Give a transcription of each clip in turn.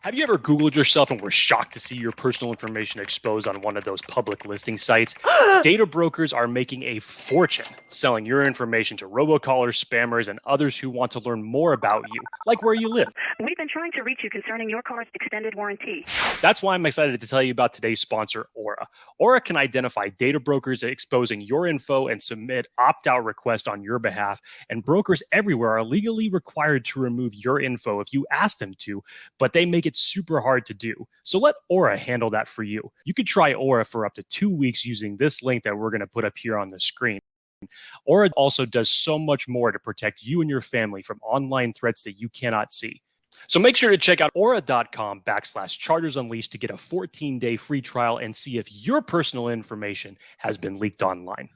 Have you ever Googled yourself and were shocked to see your personal information exposed on one of those public listing sites? Data brokers are making a fortune selling your information to robocallers, spammers, and others who want to learn more about you, like where you live. We've been trying to reach you concerning your car's extended warranty. That's why I'm excited to tell you about today's sponsor, Aura. Aura can identify data brokers exposing your info and submit opt-out requests on your behalf. And brokers everywhere are legally required to remove your info if you ask them to, but they make it super hard to do. So let Aura handle that for you. You could try Aura for up to 2 weeks using this link that we're going to put up here on the screen. Aura also does so much more to protect you and your family from online threats that you cannot see. So make sure to check out aura.com/Chargers Unleashed to get a 14-day free trial and see if your personal information has been leaked online.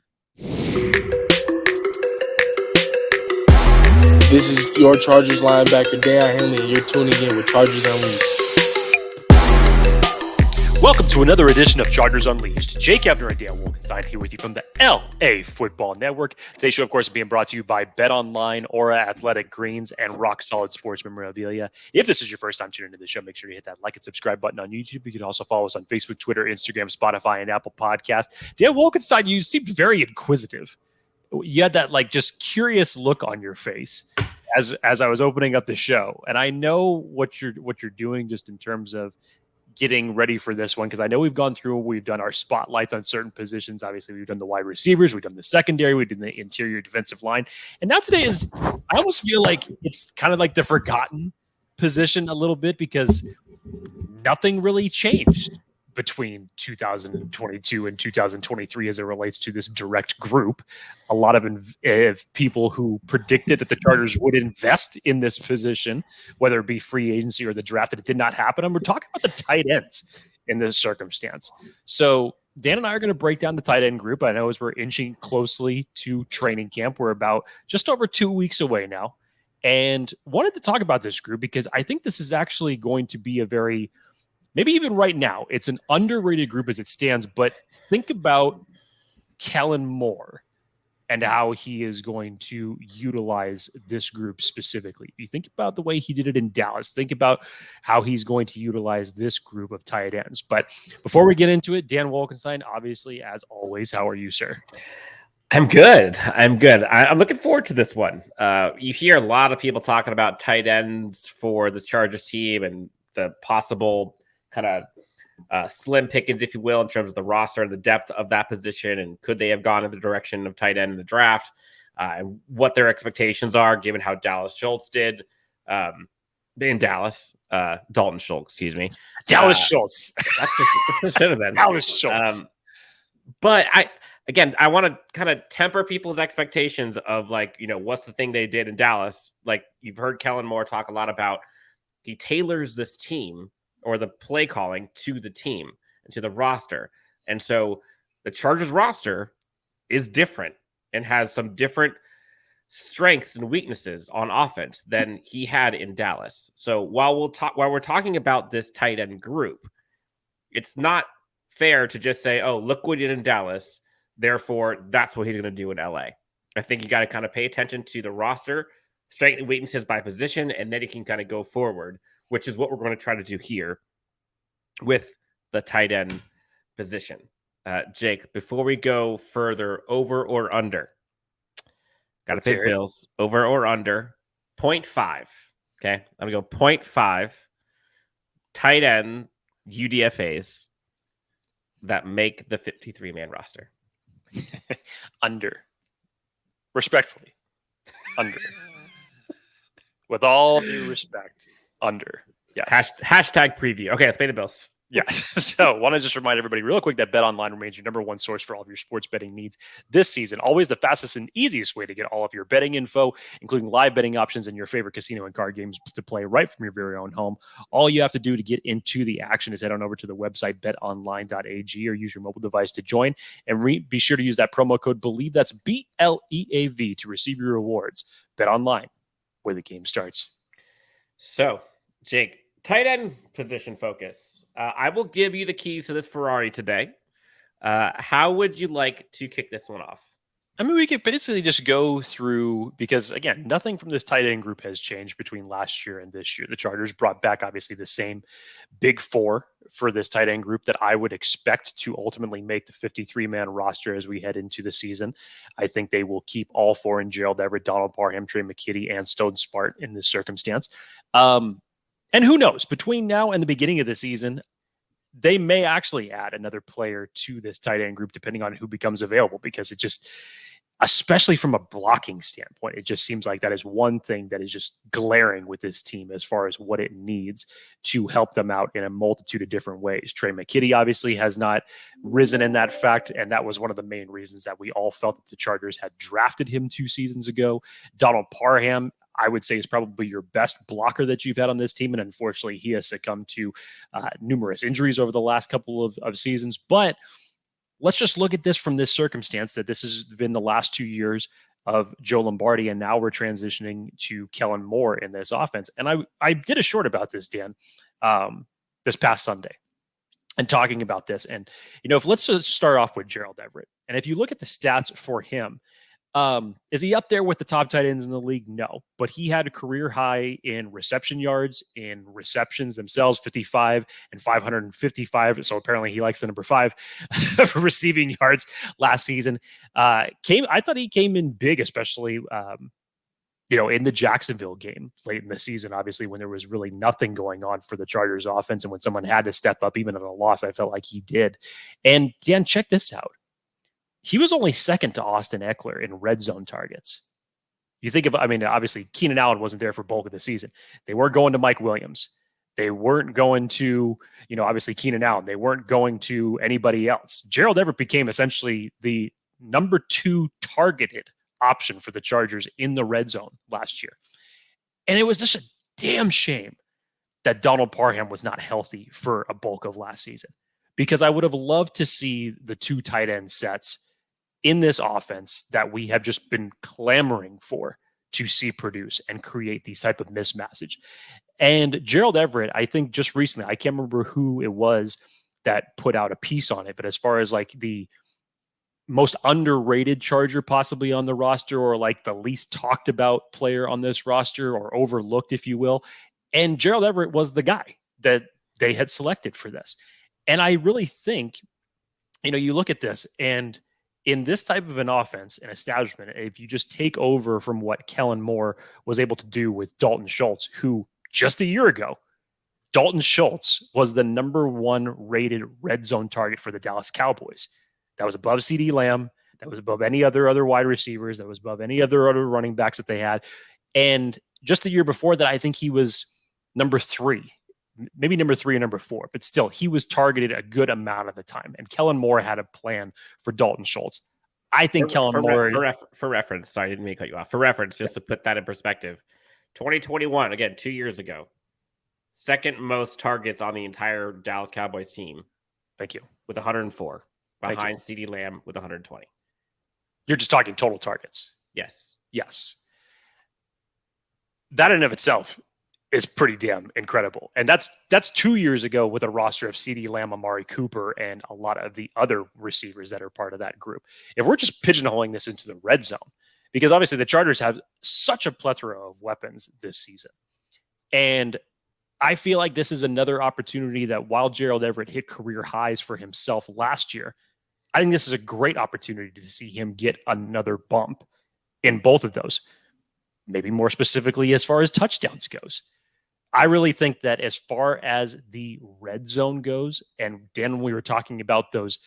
This is your Chargers linebacker, Deion Henley, and you're tuning in with Chargers Unleashed. Welcome to another edition of Chargers Unleashed. Jake Hefner and Dan Wolkenstein here with you from the LAFB Network. Today's show, of course, is being brought to you by BetOnline, Aura Athletic Greens, and Rock Solid Sports Memorabilia. If this is your first time tuning into the show, make sure you hit that like and subscribe button on YouTube. You can also follow us on Facebook, Twitter, Instagram, Spotify, and Apple Podcasts. Dan Wolkenstein, you seemed very inquisitive. You had that just curious look on your face as I was opening up the show, and I know what you're doing just in terms of getting ready for this one, because I know we've done our spotlights on certain positions. Obviously, we've done the wide receivers, we've done the secondary, we've done the interior defensive line, and now today I almost feel like it's kind of like the forgotten position a little bit, because nothing really changed between 2022 and 2023 as it relates to this direct group. A lot of people who predicted that the Chargers would invest in this position, whether it be free agency or the draft, that it did not happen. And we're talking about the tight ends in this circumstance. So Dan and I are going to break down the tight end group. I know as we're inching closely to training camp, we're about just over 2 weeks away now, and wanted to talk about this group because I think this is actually going to be maybe even right now, it's an underrated group as it stands, but think about Kellen Moore and how he is going to utilize this group specifically. If you think about the way he did it in Dallas, think about how he's going to utilize this group of tight ends. But before we get into it, Dan Wolkenstein, obviously, as always, how are you, sir? I'm good. I'm looking forward to this one. You hear a lot of people talking about tight ends for this Chargers team and the possible kind of slim pickings, if you will, in terms of the roster and the depth of that position, and could they have gone in the direction of tight end in the draft, and what their expectations are given how Dallas Schultz did in Dallas. Dalton Schultz, excuse me. Dallas Schultz. That should have been Dallas Schultz. But I want to kind of temper people's expectations of what's the thing they did in Dallas. Like, you've heard Kellen Moore talk a lot about, he tailors this team or the play calling to the team and to the roster. And so the Chargers roster is different and has some different strengths and weaknesses on offense than he had in Dallas. So while we're talking about this tight end group, it's not fair to just say, oh, look what he did in Dallas, therefore that's what he's going to do in LA. I think you got to kind of pay attention to the roster, strength and weaknesses by position, and then you can kind of go forward, which is what we're going to try to do here with the tight end position. Jake, before we go further, over or under? Got to pick Bills. Over or under? 0.5. Okay, I'm going to go 0.5 tight end UDFAs that make the 53-man roster. Under. Respectfully. Under. With all due respect. Under. Yes. Hashtag preview. Okay, let's pay the bills. Yes. So want to just remind everybody real quick that BetOnline remains your number one source for all of your sports betting needs this season. Always the fastest and easiest way to get all of your betting info, including live betting options and your favorite casino and card games to play right from your very own home. All you have to do to get into the action is head on over to the website betonline.ag or use your mobile device to join. And be sure to use that promo code BELIEVE, that's BLEAV, to receive your rewards. BetOnline, where the game starts. So, Jake, tight end position focus. I will give you the keys to this Ferrari today. How would you like to kick this one off? I mean, we could basically just go through because, again, nothing from this tight end group has changed between last year and this year. The Chargers brought back, obviously, the same big four for this tight end group that I would expect to ultimately make the 53-man roster as we head into the season. I think they will keep all four in Gerald Everett, Donald Parham, Trey McKitty, and Stone Smart in this circumstance. And who knows, between now and the beginning of the season, they may actually add another player to this tight end group, depending on who becomes available, because it just, especially from a blocking standpoint, it just seems like that is one thing that is just glaring with this team as far as what it needs to help them out in a multitude of different ways. Trey McKitty obviously has not risen in that fact, and that was one of the main reasons that we all felt that the Chargers had drafted him 2 seasons ago. Donald Parham, I would say, is probably your best blocker that you've had on this team. And unfortunately, he has succumbed to numerous injuries over the last couple of seasons. But let's just look at this from this circumstance that this has been the last 2 years of Joe Lombardi, and now we're transitioning to Kellen Moore in this offense. And I did a short about this, Dan, this past Sunday, and talking about this. And, let's just start off with Gerald Everett. And if you look at the stats for him, is he up there with the top tight ends in the league? No, but he had a career high in reception yards, in receptions themselves, 55 and 555. So apparently he likes the number 5 receiving yards last season. I thought he came in big, especially, in the Jacksonville game late in the season, obviously when there was really nothing going on for the Chargers offense. And when someone had to step up, even at a loss, I felt like he did. And Dan, check this out. He was only second to Austin Eckler in red zone targets. You think of, obviously Keenan Allen wasn't there for bulk of the season. They weren't going to Mike Williams. They weren't going to, obviously Keenan Allen. They weren't going to anybody else. Gerald Everett became essentially the number 2 targeted option for the Chargers in the red zone last year. And it was just a damn shame that Donald Parham was not healthy for a bulk of last season, because I would have loved to see the 2 tight end sets in this offense that we have just been clamoring for to see produce and create these type of mismatches. And Gerald Everett, I think just recently, I can't remember who it was that put out a piece on it, but as far as like the most underrated Charger possibly on the roster, or like the least talked about player on this roster, or overlooked, if you will, and Gerald Everett was the guy that they had selected for this. And I really think, you look at this, and in this type of an offense and establishment, if you just take over from what Kellen Moore was able to do with Dalton Schultz, who just a year ago, Dalton Schultz was the number 1 rated red zone target for the Dallas Cowboys. That was above CeeDee Lamb. That was above any other wide receivers. That was above any other running backs that they had. And just the year before that, I think he was number 3. Maybe number 3 or number 4, but still, he was targeted a good amount of the time. And Kellen Moore had a plan for Dalton Schultz. I think Kellen Moore... For reference, sorry, I didn't mean to cut you off. For reference, just to put that in perspective, 2021, again, 2 years ago, second most targets on the entire Dallas Cowboys team. Thank you. With 104, behind CeeDee Lamb with 120. You're just talking total targets. Yes. That in and of itself is pretty damn incredible. And that's 2 years ago with a roster of CeeDee Lamb, Amari Cooper, and a lot of the other receivers that are part of that group. If we're just pigeonholing this into the red zone, because obviously the Chargers have such a plethora of weapons this season. And I feel like this is another opportunity that while Gerald Everett hit career highs for himself last year, I think this is a great opportunity to see him get another bump in both of those. Maybe more specifically as far as touchdowns goes. I really think that as far as the red zone goes, and Dan, when we were talking about those,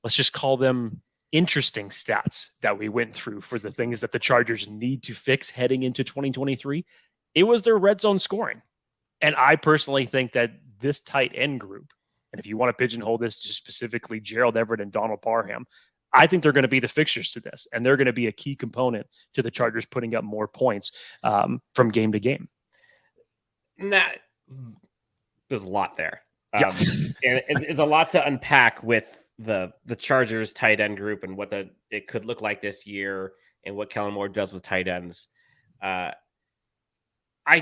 let's just call them interesting stats that we went through for the things that the Chargers need to fix heading into 2023, it was their red zone scoring. And I personally think that this tight end group, and if you want to pigeonhole this to specifically Gerald Everett and Donald Parham, I think they're going to be the fixtures to this, and they're going to be a key component to the Chargers putting up more points from game to game. There's a lot there. And it's a lot to unpack with the Chargers tight end group and what it could look like this year and what Kellen Moore does with tight ends. I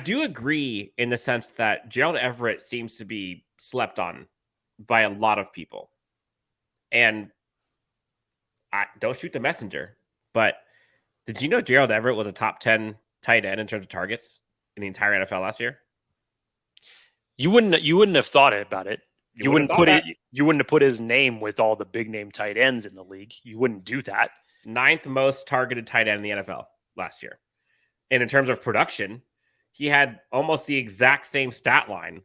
do agree in the sense that Gerald Everett seems to be slept on by a lot of people. And don't shoot the messenger, but did you know Gerald Everett was a top 10 tight end in terms of targets in the entire NFL last year? You wouldn't have thought about it. You wouldn't put that. it. You wouldn't have put his name with all the big name tight ends in the league. You wouldn't do that. 9th most targeted tight end in the NFL last year. And in terms of production, he had almost the exact same stat line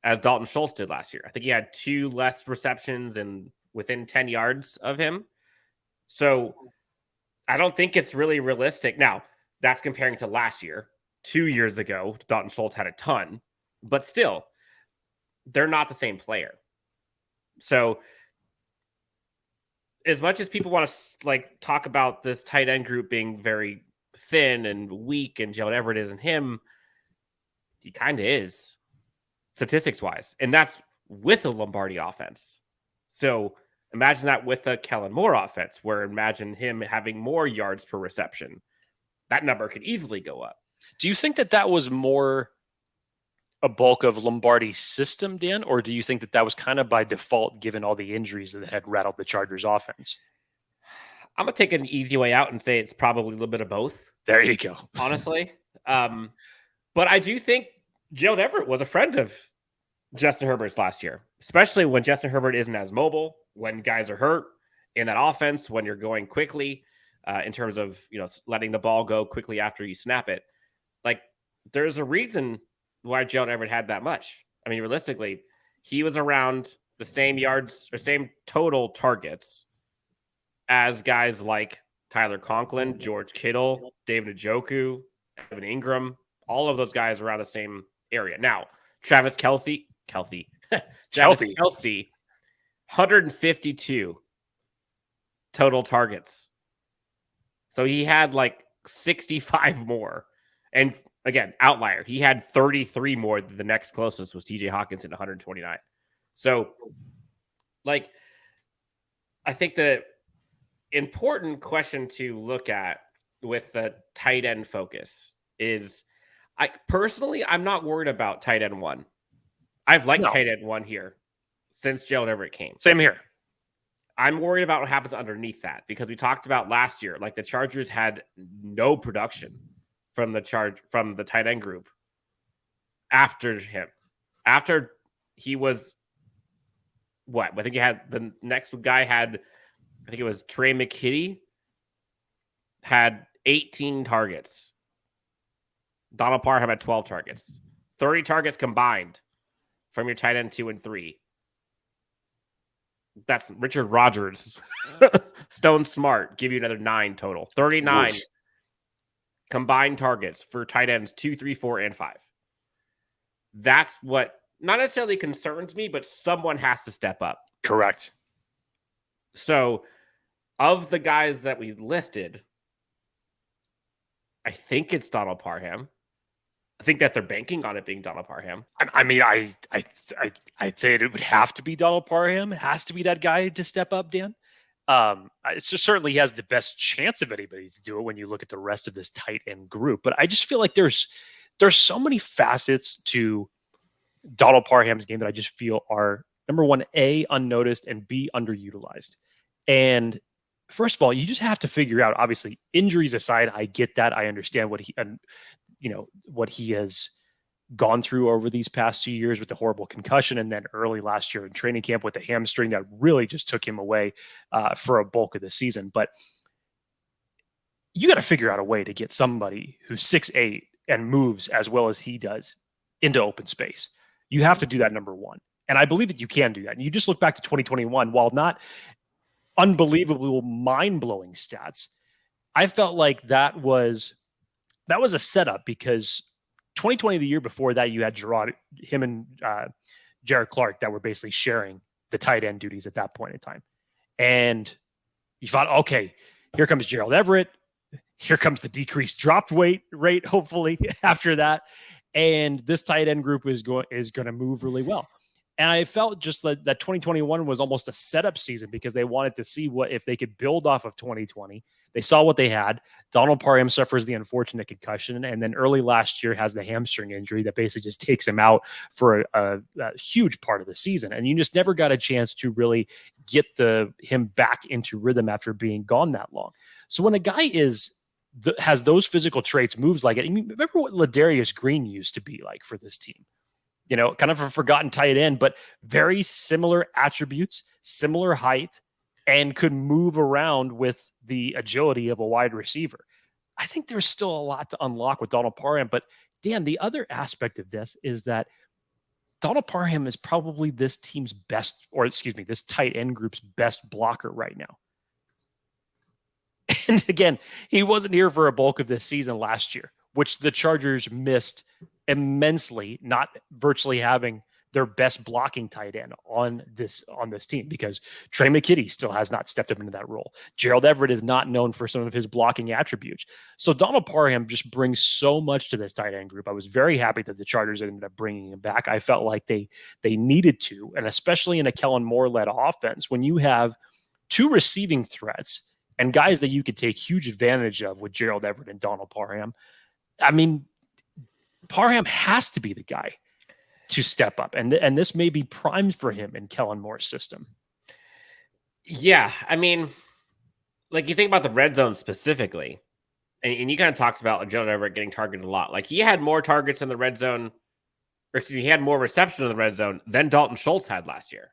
as Dalton Schultz did last year. I think he had 2 less receptions and within 10 yards of him. So I don't think it's really realistic. Now, that's comparing to last year. 2 years ago, Dalton Schultz had a ton, but still, they're not the same player. So as much as people want to like talk about this tight end group being very thin and weak and whatever it is in him, he kind of is statistics wise. And that's with a Lombardi offense. So imagine that with a Kellen Moore offense, where imagine him having more yards per reception. That number could easily go up. Do you think that was more a bulk of Lombardi's system, Dan, or do you think that was kind of by default given all the injuries that had rattled the Chargers offense? I'm going to take an easy way out and say it's probably a little bit of both. There you go. Honestly. But I do think Gerald Everett was a friend of Justin Herbert's last year, especially when Justin Herbert isn't as mobile, when guys are hurt in that offense, when you're going quickly in terms of, letting the ball go quickly after you snap it. Like, there's a reason why Gerald Everett had that much. I mean, realistically, he was around the same yards or same total targets as guys like Tyler Conklin, George Kittle, David Njoku, Evan Ingram. All of those guys around the same area. Now, Travis Kelce, 152 total targets. So he had like 65 more. And again, outlier. He had 33 more. The next closest was TJ Hawkinson, 129. So, like, I think the important question to look at with the tight end focus is, I'm not worried about tight end 1. I've liked tight end 1 here since Gerald Everett came. Same here. I'm worried about what happens underneath that, because we talked about last year, like the Chargers had no production from the tight end group after him. After he was I think he had the next guy had, I think it was Trey McKitty, had 18 targets. Donald Parham had 12 targets. 30 targets combined from your tight end 2 and 3. That's Richard Rodgers. Stone Smart give you another 9 total. 39 combined targets for tight ends 2, 3, 4, and 5. That's what not necessarily concerns me, but someone has to step up. Correct. So, of the guys that we listed, I think it's Donald Parham. I think that they're banking on it being Donald Parham. I mean, I'd say it would have to be Donald Parham. It has to be that guy to step up, Dan. It's just certainly he has the best chance of anybody to do it when you look at the rest of this tight end group. But I just feel like there's so many facets to Donald Parham's game that I just feel are, number one, A, unnoticed, and B, underutilized. And first of all, you just have to figure out, obviously, injuries aside, I get that. I understand what he has gone through over these past 2 years with the horrible concussion, and then early last year in training camp with the hamstring that really just took him away for a bulk of the season. But you got to figure out a way to get somebody who's 6'8" and moves as well as he does into open space. You have to do that, number one. And I believe that you can do that. And you just look back to 2021, while not unbelievable, mind-blowing stats, I felt like that was a setup, because 2020, the year before that, you had him and Jared Clark that were basically sharing the tight end duties at that point in time. And you thought, okay, here comes Gerald Everett. Here comes the decreased drop rate, hopefully, after that. And this tight end group is going to move really well. And I felt just that 2021 was almost a setup season because they wanted to see what if they could build off of 2020. They saw what they had. Donald Parham suffers the unfortunate concussion, and then early last year has the hamstring injury that basically just takes him out for a huge part of the season. And you just never got a chance to really get him back into rhythm after being gone that long. So when a guy has those physical traits, moves like it, I mean, remember what Ladarius Green used to be like for this team. Kind of a forgotten tight end, but very similar attributes, similar height, and could move around with the agility of a wide receiver. I think there's still a lot to unlock with Donald Parham. But Dan, the other aspect of this is that Donald Parham is probably this team's best, or excuse me, this tight end group's best blocker right now. And again, he wasn't here for a bulk of this season last year, which the Chargers missed immensely, not virtually having their best blocking tight end on this team because Trey McKitty still has not stepped up into that role. Gerald Everett is not known for some of his blocking attributes. So Donald Parham just brings so much to this tight end group. I was very happy that the Chargers ended up bringing him back. I felt like they needed to, and especially in a Kellen Moore led offense, when you have two receiving threats and guys that you could take huge advantage of with Gerald Everett and Donald Parham. I mean, Parham has to be the guy to step up. And this may be primed for him in Kellen Moore's system. Yeah. I mean, like you think about the red zone specifically, and you kind of talked about Gerald Everett getting targeted a lot. Like he had more targets in the red zone, or excuse me, he had more reception in the red zone than Dalton Schultz had last year.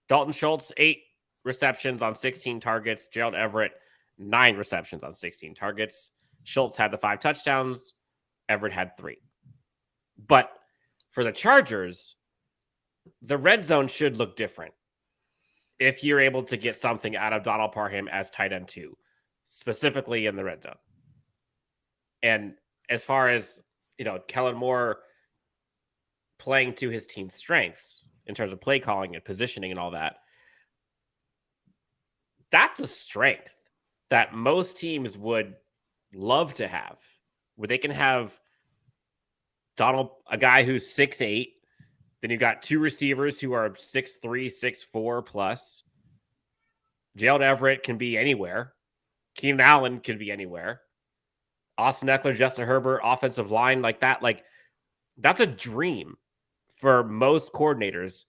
Dalton Schultz, 8 receptions on 16 targets. Gerald Everett, 9 receptions on 16 targets. Schultz had the 5 touchdowns. Everett had 3. But for the Chargers, the red zone should look different if you're able to get something out of Donald Parham as tight end 2, specifically in the red zone. And as far as, Kellen Moore playing to his team's strengths in terms of play calling and positioning and all that, that's a strength that most teams would love to have, where they can have a guy who's 6'8", then you've got 2 receivers who are 6'3", 6'4 plus. Gerald Everett can be anywhere. Keenan Allen can be anywhere. Austin Eckler, Justin Herbert, offensive line like that. Like, that's a dream for most coordinators,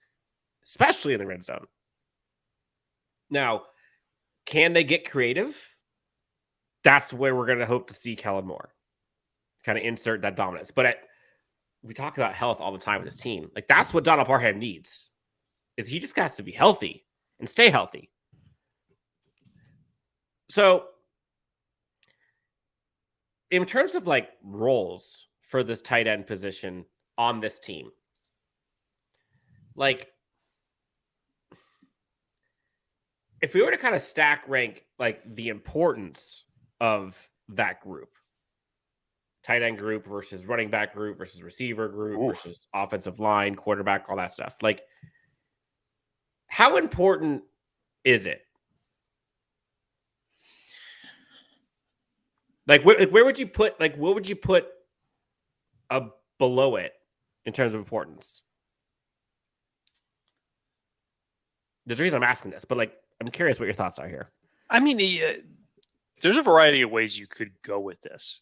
especially in the red zone. Now, can they get creative? That's where we're going to hope to see Kellen Moore kind of insert that dominance. But we talk about health all the time with this team. Like, that's what Donald Parham needs, is he just has to be healthy and stay healthy. So in terms of like roles for this tight end position on this team, like if we were to kind of stack rank like the importance of that group, tight end group versus running back group versus receiver group versus offensive line, quarterback, all that stuff. Like, how important is it? Like, where would you put, like, what would you put below it in terms of importance? There's a reason I'm asking this, but like, I'm curious what your thoughts are here. I mean, there's a variety of ways you could go with this,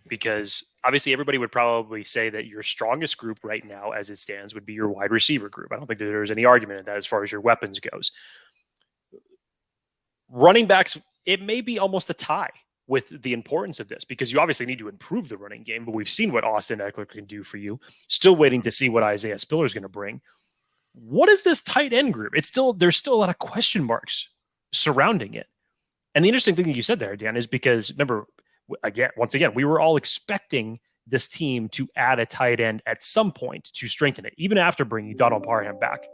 because obviously everybody would probably say that your strongest group right now as it stands would be your wide receiver group. I don't think that there's any argument in that as far as your weapons goes. Running backs, it may be almost a tie with the importance of this, because you obviously need to improve the running game, but we've seen what Austin Eckler can do for you. Still waiting to see what Isaiah Spiller is going to bring. What is this tight end group? There's still a lot of question marks surrounding it. And the interesting thing that you said there, Dan, is because remember, once again, we were all expecting this team to add a tight end at some point to strengthen it, even after bringing Donald Parham back.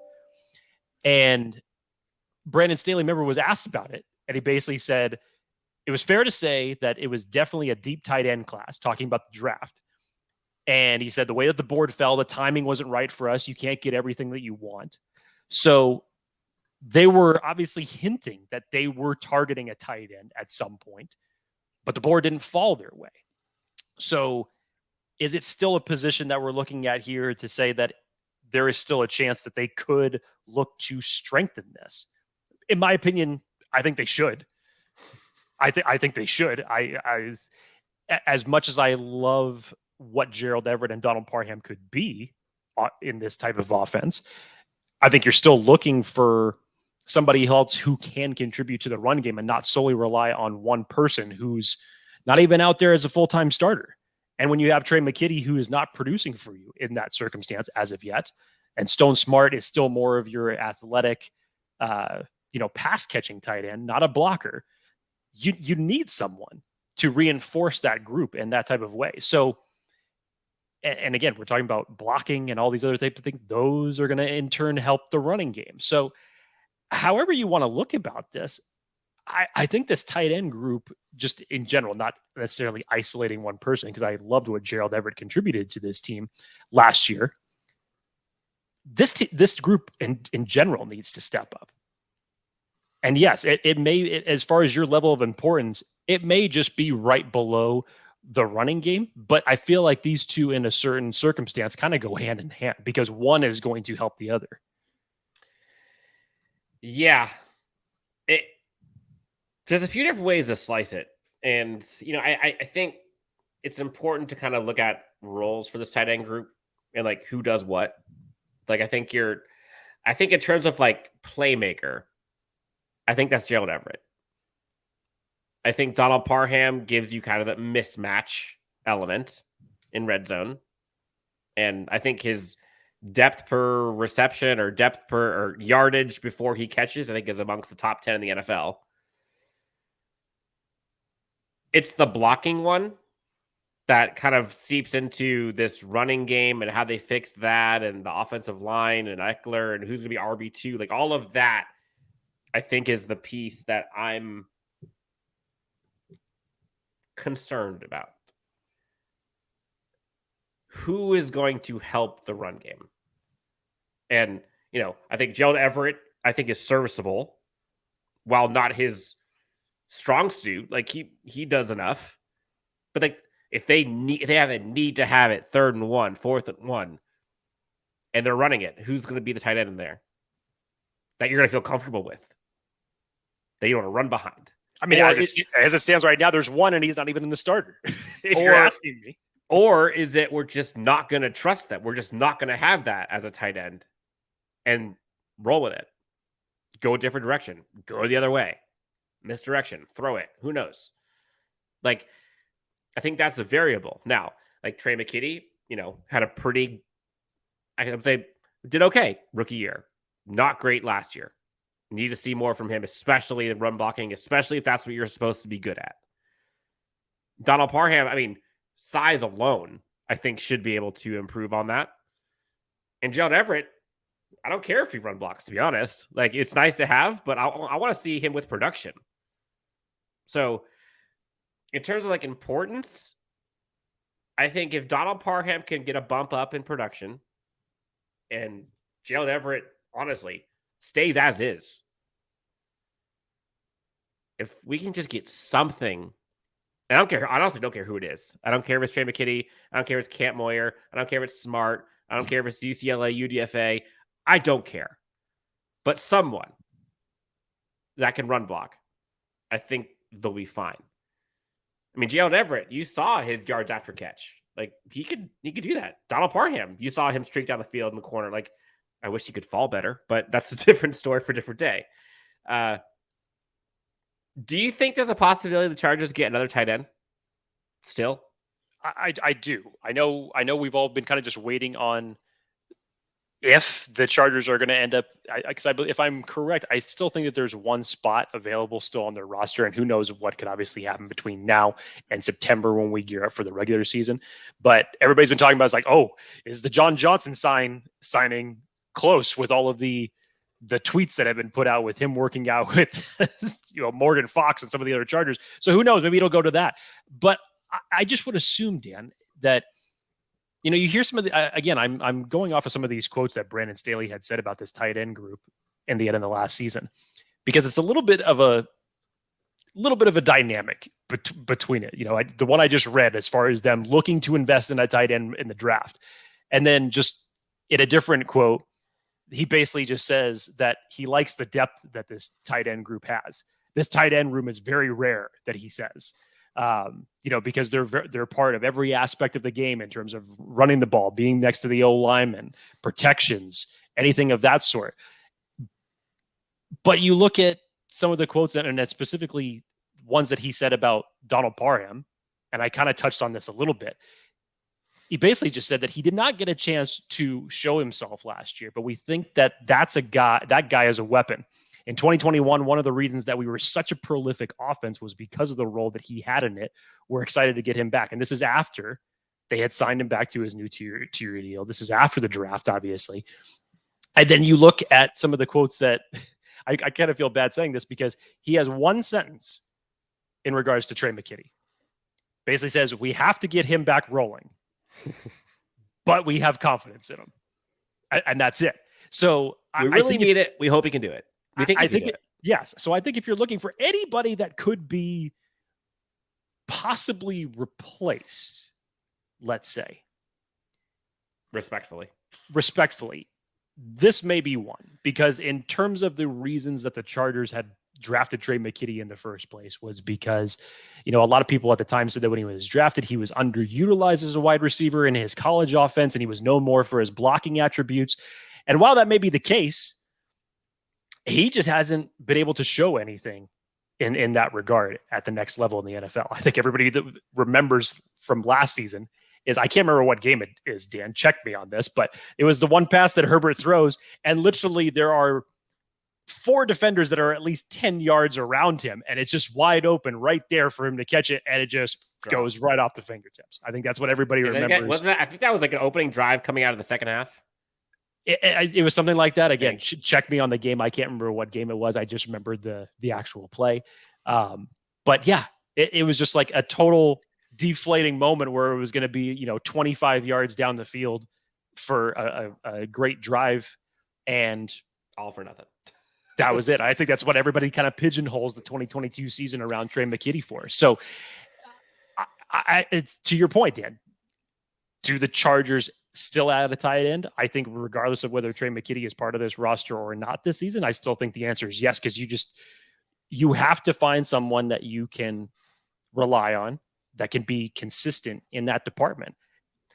And Brandon Staley, remember, was asked about it, and he basically said it was fair to say that it was definitely a deep tight end class, talking about the draft. And he said the way that the board fell, the timing wasn't right for us. You can't get everything that you want. So they were obviously hinting that they were targeting a tight end at some point, but the board didn't fall their way. So is it still a position that we're looking at here to say that there is still a chance that they could look to strengthen this. In my opinion, I think they should. I think they should. As much as I love what Gerald Everett and Donald Parham could be in this type of offense, I think you're still looking for somebody else who can contribute to the run game and not solely rely on one person who's not even out there as a full-time starter. And when you have Trey McKitty, who is not producing for you in that circumstance as of yet, and Stone Smart is still more of your athletic, pass catching tight end, not a blocker, you need someone to reinforce that group in that type of way. So, and again, we're talking about blocking and all these other types of things. Those are going to in turn help the running game. So however you want to look about this, I think this tight end group, just in general, not necessarily isolating one person, because I loved what Gerald Everett contributed to this team last year. This group in general needs to step up. And yes, it may, as far as your level of importance, it may just be right below the running game. But I feel like these two in a certain circumstance kind of go hand in hand because one is going to help the other. Yeah. There's a few different ways to slice it. And, I think it's important to kind of look at roles for this tight end group and like who does what. Like, I think in terms of like playmaker, I think that's Gerald Everett. I think Donald Parham gives you kind of that mismatch element in red zone. And I think his depth per reception or depth per yardage before he catches, I think is amongst the top 10 in the NFL. It's the blocking one that kind of seeps into this running game and how they fix that and the offensive line and Eckler and who's going to be RB2. Like all of that, I think is the piece that I'm concerned about. Who is going to help the run game? And, I think Gerald Everett, is serviceable while not his strong suit. Like he does enough, but like if they have a need to have it 3rd and 1, 4th and 1, and they're running it, who's going to be the tight end in there that you're going to feel comfortable with, that you want to run behind? I mean, as it stands right now, there's one and he's not even in the starter. If you're asking me. Or is it we're just not going to trust that? We're just not going to have that as a tight end and roll with it. Go a different direction. Go the other way. Misdirection. Throw it. Who knows? Like, I think that's a variable. Now, like Trey McKitty, had a pretty, I would say, did okay rookie year. Not great last year. Need to see more from him, especially in run blocking, especially if that's what you're supposed to be good at. Donald Parham, size alone, I think should be able to improve on that. And Gerald Everett, I don't care if he run blocks, to be honest. Like, it's nice to have, but I want to see him with production. So, in terms of like importance, I think if Donald Parham can get a bump up in production and Gerald Everett, honestly, stays as is. If we can just get something, and I don't care. I honestly don't care who it is. I don't care if it's Trey McKitty. I don't care if it's Camp Moyer. I don't care if it's Smart. I don't care if it's UCLA, UDFA. I don't care. But someone that can run block, I think they'll be fine. Gerald Everett, you saw his yards after catch. Like he could do that. Donald Parham, you saw him streak down the field in the corner. Like, I wish he could fall better, but that's a different story for a different day. Do you think there's a possibility the Chargers get another tight end still? I do. I know we've all been kind of just waiting on if the Chargers are going to end up, because if I'm correct, I still think that there's one spot available still on their roster, and who knows what could obviously happen between now and September when we gear up for the regular season. But everybody's been talking about, it's like, oh, is the John Johnson signing close with all of the tweets that have been put out with him working out with Morgan Fox and some of the other Chargers. So who knows? Maybe it'll go to that. But I just would assume, Dan, that you hear some of the again. I'm going off of some of these quotes that Brandon Staley had said about this tight end group in the end of the last season, because it's a little bit of a dynamic between it. The one I just read, as far as them looking to invest in a tight end in the draft, and then just in a different quote, he basically just says that he likes the depth that this tight end group has. This tight end room is very rare, that he says, because they're part of every aspect of the game in terms of running the ball, being next to the O lineman, protections, anything of that sort. But you look at some of the quotes, and specifically ones that he said about Donald Parham, and I kind of touched on this a little bit. He basically just said that he did not get a chance to show himself last year, but we think that that guy is a weapon. In 2021, one of the reasons that we were such a prolific offense was because of the role that he had in it. We're excited to get him back. And this is after they had signed him back to his new tier deal. This is after the draft, obviously. And then you look at some of the quotes that I kind of feel bad saying this, because he has one sentence in regards to Trey McKitty. Basically says, we have to get him back rolling, but we have confidence in him. And that's it. So we really need it. We hope he can do it. We think yes. So I think if you're looking for anybody that could be possibly replaced, let's say, respectfully, this may be one, because in terms of the reasons that the Chargers had drafted Trey McKitty in the first place was because, a lot of people at the time said that when he was drafted, he was underutilized as a wide receiver in his college offense, and he was known more for his blocking attributes. And while that may be the case, he just hasn't been able to show anything in that regard at the next level in the NFL. I think everybody that remembers from last season is, I can't remember what game it is, Dan, check me on this, but it was the one pass that Herbert throws, and literally there are 4 defenders that are at least 10 yards around him, and it's just wide open right there for him to catch it, and it just goes right off the fingertips. I think that's what everybody remembers. I think that was like an opening drive coming out of the second half. It was something like that. Again, check me on the game. I can't remember what game it was. I just remembered the actual play. But yeah, it was just like a total deflating moment where it was going to be, 25 yards down the field for a great drive, and all for nothing. That was it. I think that's what everybody kind of pigeonholes the 2022 season around Trey McKitty for. So it's to your point, Dan. Do the Chargers still add a tight end? I think regardless of whether Trey McKitty is part of this roster or not this season, I still think the answer is yes, because you have to find someone that you can rely on, that can be consistent in that department.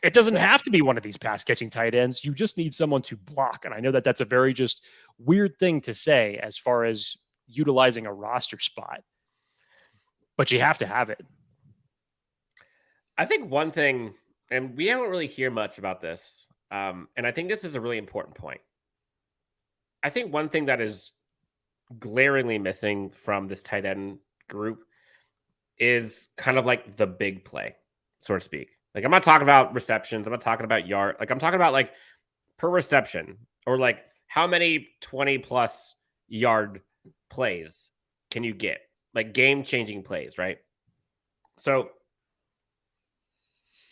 It doesn't have to be one of these pass-catching tight ends. You just need someone to block. And I know that that's a very just weird thing to say as far as utilizing a roster spot, but you have to have it. I think one thing, and we haven't really heard much about this, and I think this is a really important point. I think one thing that is glaringly missing from this tight end group is kind of like the big play, so to speak. Like, I'm not talking about receptions. I'm not talking about yard. Like, I'm talking about like per reception, or like how many 20+ yard plays can you get? Like game-changing plays, right? So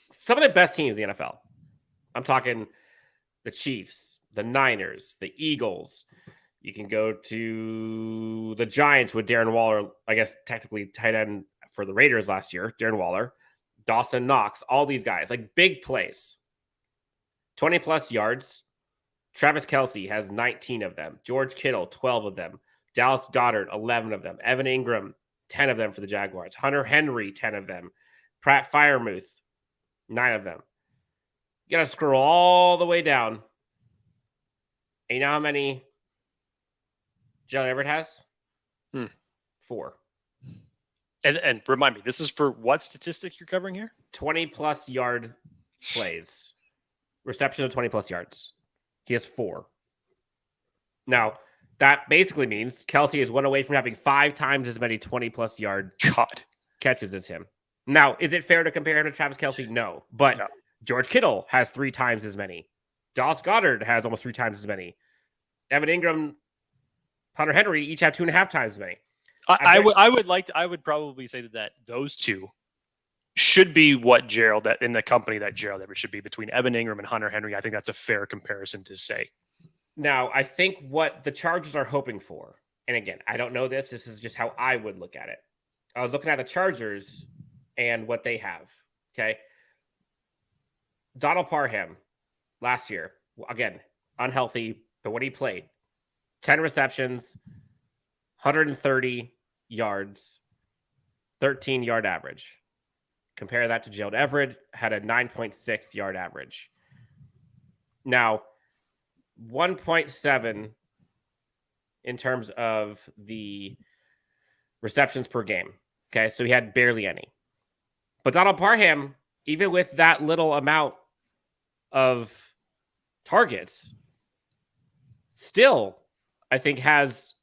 some of the best teams in the NFL, I'm talking the Chiefs, the Niners, the Eagles. You can go to the Giants with Darren Waller, I guess technically tight end for the Raiders last year, Darren Waller, Dawson Knox, all these guys, like big plays. 20+ yards. Travis Kelce has 19 of them. George Kittle, 12 of them. Dallas Goedert, 11 of them. Evan Ingram, 10 of them for the Jaguars. Hunter Henry, 10 of them. Pratt Freiermuth, 9 of them. You got to scroll all the way down. And you know how many Jalen Everett has? 4. And remind me, this is for what statistic you're covering here? 20+ yard plays. Reception of 20+ yards. He has 4. Now, that basically means Kelce is one away from having 5 times as many 20+ yard catches as him. Now, is it fair to compare him to Travis Kelce? No. But no. George Kittle has 3 times as many. Dallas Goedert has almost 3 times as many. Evan Ingram, Hunter Henry each have 2.5 times as many. I would probably say that those two should be what Gerald, that in the company that Gerald Everett should be, between Evan Ingram and Hunter Henry. I think that's a fair comparison to say. Now, I think what the Chargers are hoping for, and again, I don't know this is just how I would look at it. I was looking at the Chargers and what they have. Okay. Donald Parham last year, again, unhealthy, but when he played, 10 receptions, 130 yards, 13-yard average. Compare that to Gerald Everett, had a 9.6 yard average. Now, 1.7 in terms of the receptions per game. Okay, so he had barely any. But Donald Parham, even with that little amount of targets, still, I think has,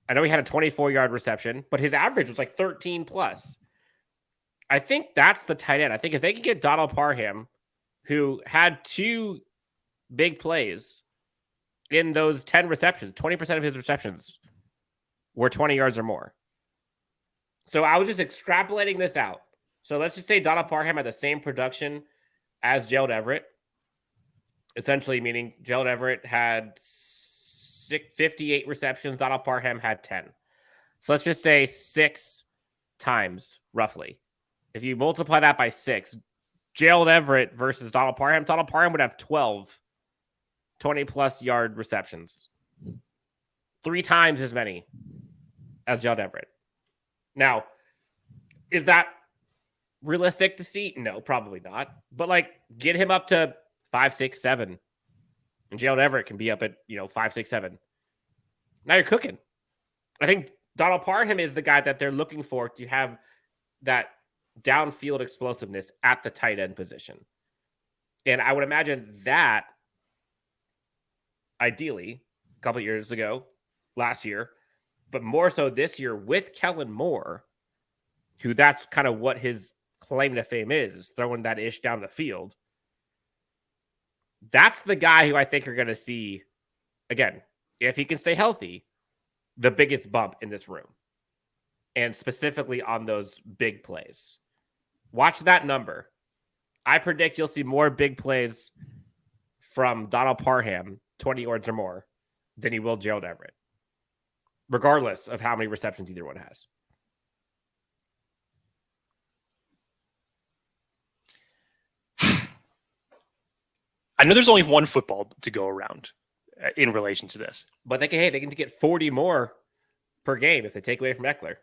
I know he had a 24-yard reception, but his average was like 13 plus. I think that's the tight end. I think if they could get Donald Parham, who had 2 big plays in those 10 receptions, 20% of his receptions were 20 yards or more. So I was just extrapolating this out. So let's just say Donald Parham had the same production as Gerald Everett, essentially meaning Gerald Everett had 58 receptions, Donald Parham had 10. So let's just say 6 times, roughly. If you multiply that by 6, Gerald Everett versus Donald Parham would have 12 20-plus yard receptions. 3 times as many as Gerald Everett. Now, is that realistic to see? No, probably not. But, like, get him up to 5, 6, 7. And Gerald Everett can be up at, 5, 6, 7. Now you're cooking. I think Donald Parham is the guy that they're looking for to have that downfield explosiveness at the tight end position. And I would imagine that, ideally, a couple of years ago, last year, but more so this year with Kellen Moore, who that's kind of what his claim to fame is throwing that ish down the field. That's the guy who I think you're going to see, again, if he can stay healthy, the biggest bump in this room. And specifically on those big plays. Watch that number. I predict you'll see more big plays from Donald Parham, 20 yards or more, than you will Gerald Everett, regardless of how many receptions either one has. I know there's only one football to go around in relation to this. But they can get 40 more per game if they take away from Eckler.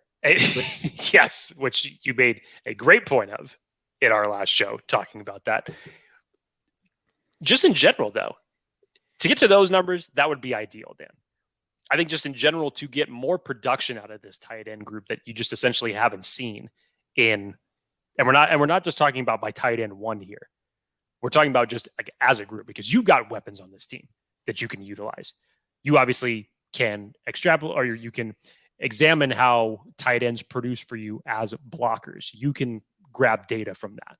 Yes, which you made a great point of in our last show, talking about that. Just in general, though, to get to those numbers, that would be ideal, Dan. I think just in general, to get more production out of this tight end group that you just essentially haven't seen in, and we're not just talking about by tight end one here. We're talking about just like as a group, because you've got weapons on this team that you can utilize. You obviously can extrapolate, or you can examine how tight ends produce for you as blockers. You can grab data from that.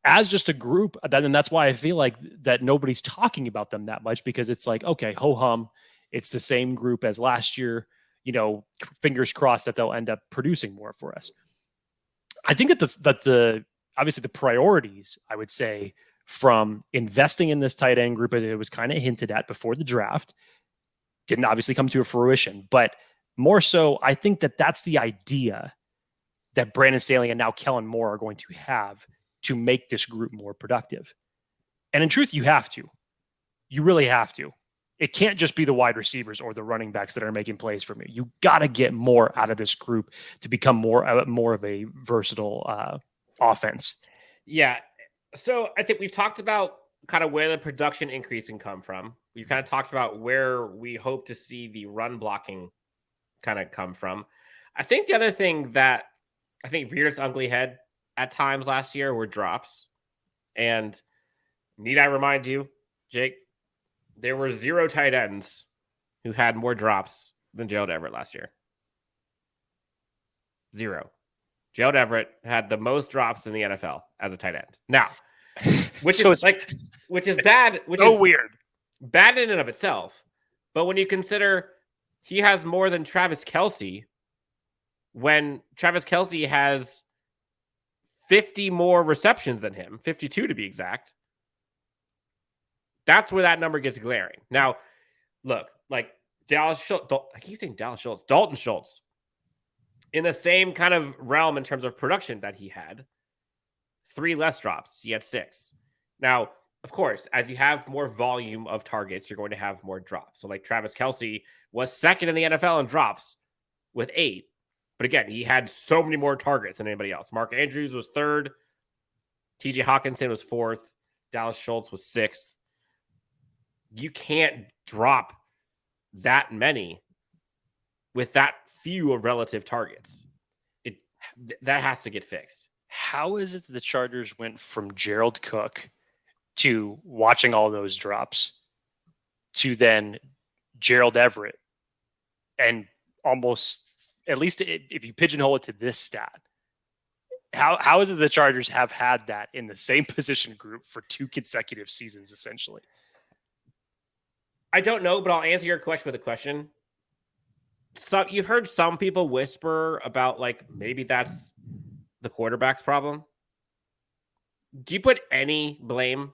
As just a group, and that's why I feel like that nobody's talking about them that much, because it's like, okay, ho-hum, it's the same group as last year. Fingers crossed that they'll end up producing more for us. I think that obviously the priorities, I would say, from investing in this tight end group, as it was kind of hinted at before the draft, didn't obviously come to a fruition, but more so, I think that that's the idea that Brandon Staley and now Kellen Moore are going to have to make this group more productive. And in truth, you have to. You really have to. It can't just be the wide receivers or the running backs that are making plays for me. You got to get more out of this group to become more of a versatile offense. Yeah. So I think we've talked about kind of where the production increase can come from. We've kind of talked about where we hope to see the run blocking kind of come from. I think the other thing that I think reared its ugly head at times last year were drops. And need I remind you, Jake, there were 0 tight ends who had more drops than Gerald Everett last year. 0. Gerald Everett had the most drops in the NFL as a tight end. Now, which is bad, which is weird. Bad in and of itself. But when you consider he has more than Travis Kelce, when Travis Kelce has 50 more receptions than him, 52 to be exact, that's where that number gets glaring. Now, look, like Dalton Schultz, in the same kind of realm in terms of production that he had, 3 less drops. He had 6. Now, of course, as you have more volume of targets, you're going to have more drops. So like Travis Kelce was second in the NFL in drops with 8. But again, he had so many more targets than anybody else. Mark Andrews was 3rd. TJ Hawkinson was 4th. Dallas Schultz was 6th. You can't drop that many with that few of relative targets. That has to get fixed. How is it that the Chargers went from Gerald Cook to watching all those drops to then Gerald Everett, and almost, at least if you pigeonhole it to this stat, how is it the Chargers have had that in the same position group for 2 consecutive seasons, essentially? I don't know, but I'll answer your question with a question. So you've heard some people whisper about like maybe that's the quarterback's problem. Do you put any blame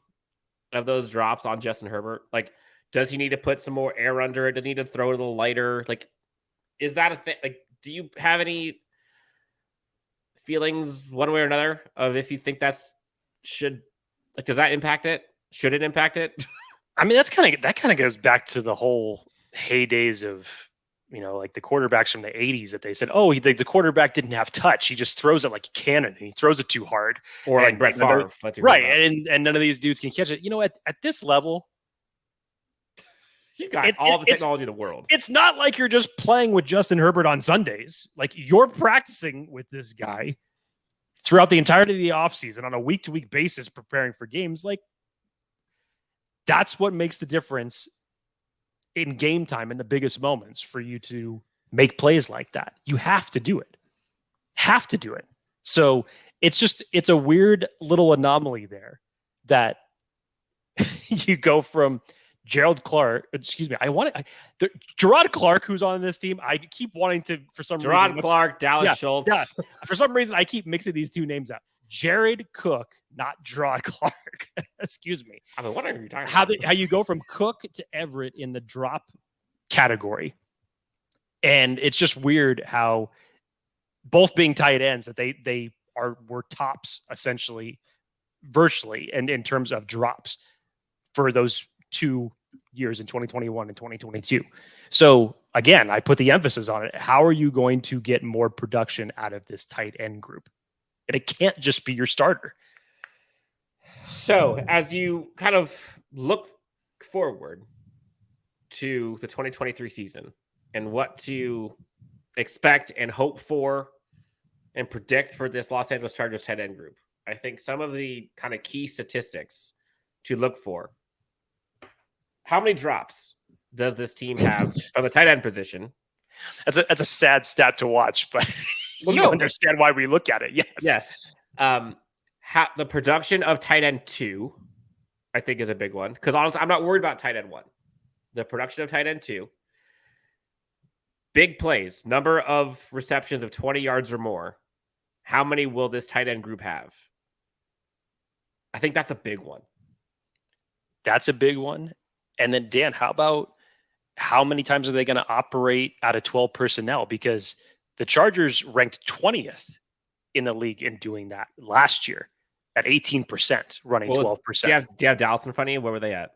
of those drops on Justin Herbert? Like, does he need to put some more air under it? Does he need to throw it a little lighter? Like, is that a thing? Like, do you have any feelings one way or another of if you think does that impact it? Should it impact it? I mean, that kind of goes back to the whole heydays of, like the quarterbacks from the 80s that they said, oh, the quarterback didn't have touch. He just throws it like a cannon and he throws it too hard. Or like Brett Favre. Right. And none of these dudes can catch it. At this level, you got all the technology in the world. It's not like you're just playing with Justin Herbert on Sundays. Like, you're practicing with this guy throughout the entirety of the offseason on a week-to-week basis, preparing for games. Like, that's what makes the difference in game time in the biggest moments for you to make plays like that. You have to do it. So it's a weird little anomaly there that you go from Gerard Clark, who's on this team. I keep wanting to, for some reason. Gerard Clark, Dallas Schultz. Yeah. For some reason, I keep mixing these two names up. Jared Cook, not Gerard Clark. Excuse me. I mean, what are you talking about? How you go from Cook to Everett in the drop category. And it's just weird how both being tight ends that they were tops essentially, virtually, and in terms of drops for those 2 years in 2021 and 2022. So again, I put the emphasis on it. How are you going to get more production out of this tight end group? And it can't just be your starter. So as you kind of look forward to the 2023 season and what to expect and hope for and predict for this Los Angeles Chargers tight end group, I think some of the kind of key statistics to look for. How many drops does this team have from the tight end position? That's a sad stat to watch, but you understand why we look at it. Yes. The production of tight end 2, I think, is a big one. Because honestly, I'm not worried about tight end 1. The production of tight end 2. Big plays, number of receptions of 20 yards or more. How many will this tight end group have? I think that's a big one. That's a big one. And then, Dan, how about how many times are they going to operate out of 12 personnel? Because the Chargers ranked 20th in the league in doing that last year at 18%, running 12%. Do you have Dallas in front of you? Where were they at?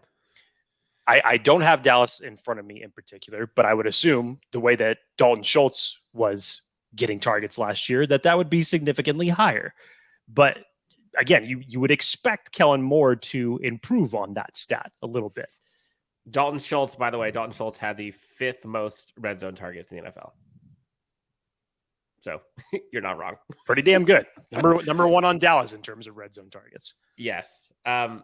I don't have Dallas in front of me in particular, but I would assume the way that Dalton Schultz was getting targets last year, that would be significantly higher. But again, you would expect Kellen Moore to improve on that stat a little bit. Dalton Schultz, by the way, had the 5th most red zone targets in the NFL. So you're not wrong. Pretty damn good. Number 1 on Dallas in terms of red zone targets. Yes. Any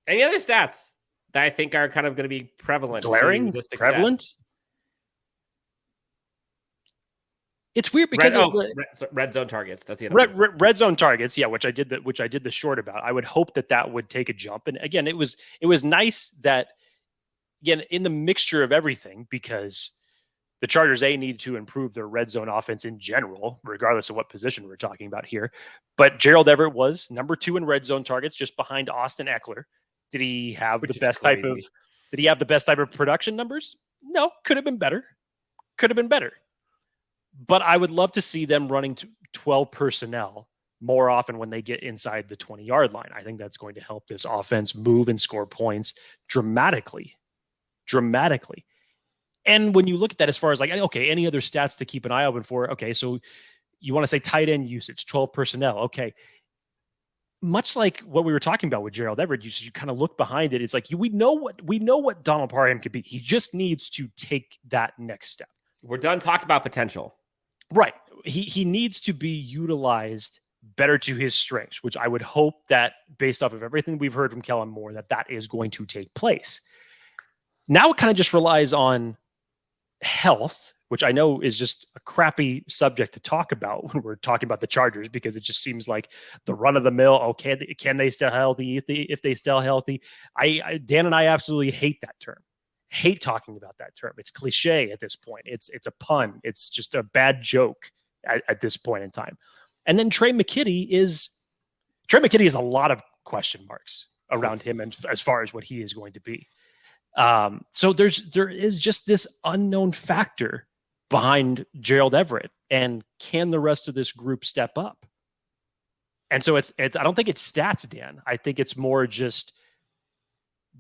other stats that I think are kind of going to be prevalent? Glaring? Prevalent? It's weird because red zone targets. That's the other red zone targets. Yeah, which I did the short about. I would hope that would take a jump. And again, it was nice that, again, in the mixture of everything, because the Chargers needed to improve their red zone offense in general, regardless of what position we're talking about here. But Gerald Everett was number 2 in red zone targets, just behind Austin Eckler. Did he have the best type of production numbers? No, could have been better. But I would love to see them running 12 personnel more often when they get inside the 20-yard line. I think that's going to help this offense move and score points dramatically. And when you look at that as far as like, okay, any other stats to keep an eye open for? Okay, so you want to say tight end usage, 12 personnel. Okay. Much like what we were talking about with Gerald Everett, you kind of look behind it. It's like we know what Donald Parham could be. He just needs to take that next step. We're done talking about potential. Right. He needs to be utilized better to his strengths, which I would hope that based off of everything we've heard from Kellen Moore, that is going to take place. Now it kind of just relies on health, which I know is just a crappy subject to talk about when we're talking about the Chargers, because it just seems like the run of the mill. Okay, can they stay healthy? If they stay healthy, Dan and I absolutely hate that term. Hate talking about that term. It's cliche at this point. It's a pun. It's just a bad joke at this point in time. And then Trey McKitty is a lot of question marks around him, and as far as what he is going to be. So there is just this unknown factor behind Gerald Everett, and can the rest of this group step up? And so it's I don't think it's stats, Dan. I think it's more just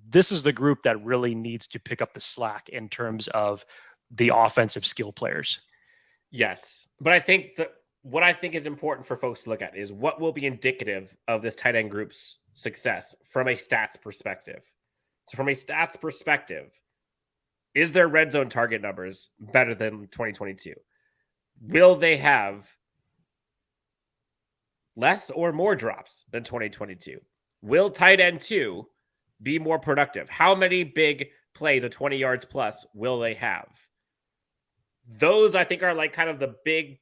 this is the group that really needs to pick up the slack in terms of the offensive skill players. Yes, but I think what I think is important for folks to look at is what will be indicative of this tight end group's success from a stats perspective. So from a stats perspective, is their red zone target numbers better than 2022? Will they have less or more drops than 2022? Will tight end 2 be more productive? How many big plays of 20 yards plus will they have? Those, I think, are like kind of the big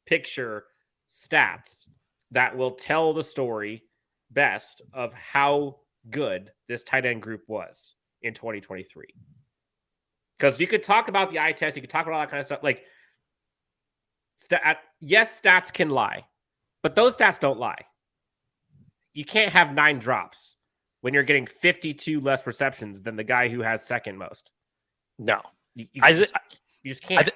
picture stats that will tell the story best of how good this tight end group was in 2023. Because you could talk about the eye test, you could talk about all that kind of stuff. Like, yes, stats can lie, but those stats don't lie. You can't have 9 drops when you're getting 52 less receptions than the guy who has second most. No, you just can't.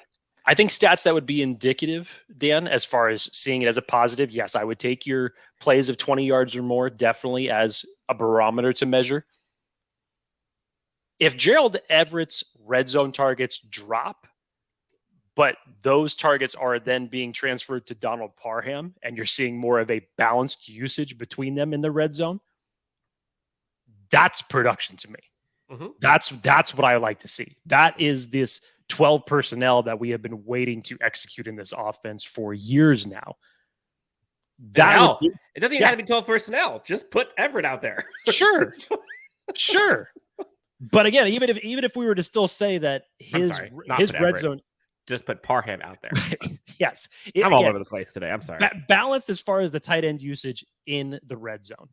I think stats that would be indicative, Dan, as far as seeing it as a positive, yes, I would take your plays of 20 yards or more definitely as a barometer to measure. If Gerald Everett's red zone targets drop, but those targets are then being transferred to Donald Parham, and you're seeing more of a balanced usage between them in the red zone, that's production to me. Mm-hmm. That's what I like to see. That is this 12 personnel that we have been waiting to execute in this offense for years now. It doesn't even have to be 12 personnel. Just put Everett out there. Sure. But again, even if we were to still say that his red zone, just put Parham out there. Yes. I'm all over the place today. I'm sorry. Balanced as far as the tight end usage in the red zone.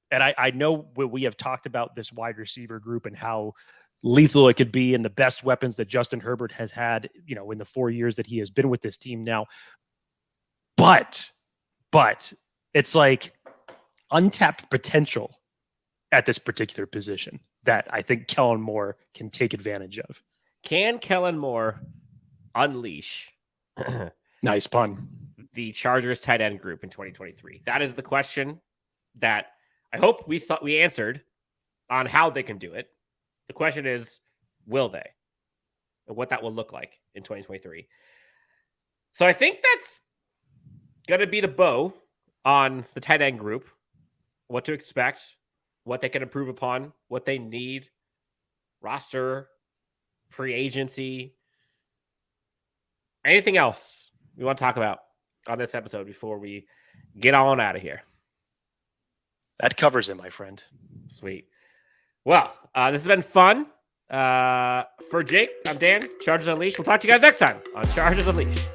And I know we have talked about this wide receiver group and how lethal it could be, and the best weapons that Justin Herbert has had, in the 4 years that he has been with this team now. But it's like untapped potential at this particular position that I think Kellen Moore can take advantage of. Can Kellen Moore unleash nice pun the Chargers tight end group in 2023? That is the question that I hope we answered on how they can do it. The question is, will they? And what that will look like in 2023. So I think that's going to be the bow on the tight end group. What to expect, what they can improve upon, what they need, roster, free agency. Anything else we want to talk about on this episode before we get on out of here? That covers it, my friend. Sweet. Well, this has been fun. For Jake, I'm Dan. Chargers Unleashed. We'll talk to you guys next time on Chargers Unleashed.